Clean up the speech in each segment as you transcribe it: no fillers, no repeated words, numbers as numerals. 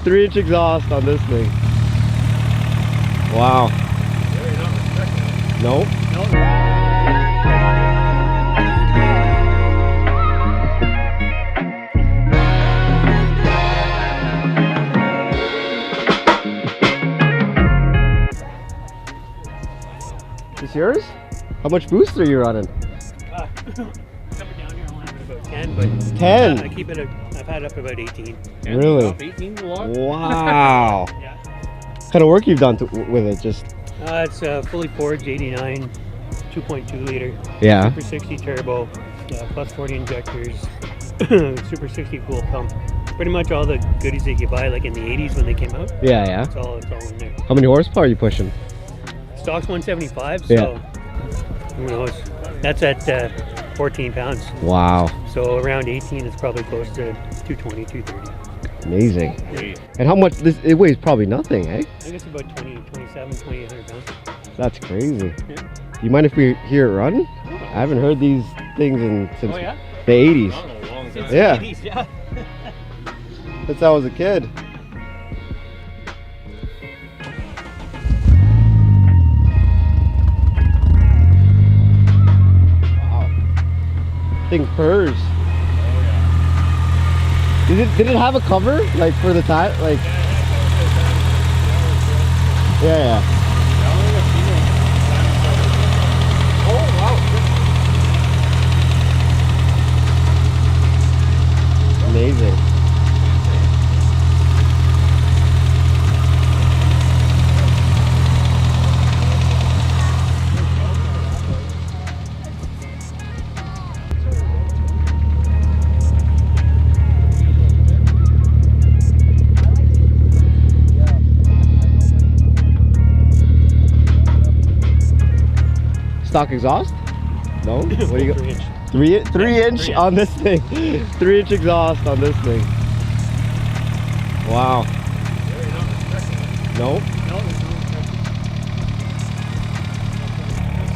3-inch exhaust on this thing. Wow. Nope. Is this yours? How much boost are you running? Coming down here, I only have it about 10, but 10? I keep it, I've had it up about 18. Really? Up 18 a lot? Wow. Yeah. What kind of work you've done with it? Just It's fully forged 89, 2.2 liter. yeah. Super 60 turbo, plus 40 injectors, Super 60 cool pump. Pretty much all the goodies that you buy like in the 80s when they came out. Yeah, yeah. It's all in there. How many horsepower are you pushing? Stock's 175, so who knows? That's at 14 pounds. Wow. So around 18 is probably close to 220, 230. Amazing. Yeah. And how much this? It weighs probably nothing, eh? I think it's about 27, 2,800 pounds. That's crazy. Yeah. Do you mind if we hear it run? I haven't heard these things since Oh, yeah? the 80s. Not in a long Since time. the Yeah. 80s, yeah. Since I was a kid. Wow. Thing purrs. Did it have a cover like for the tire? Like yeah. Amazing. Stock exhaust? No? What do you got? 3-inch. 3-inch on this thing. 3-inch exhaust on this thing. Wow. Nope.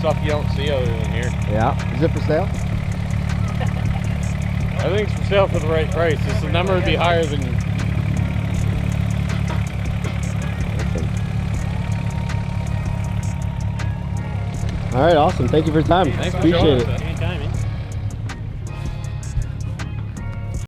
Stuff you don't see other than here. Yeah. Is it for sale? I think it's for sale for the right price. Just the number would be higher than. All right, awesome. Thank you for your time. Thanks for Appreciate showing it. us that.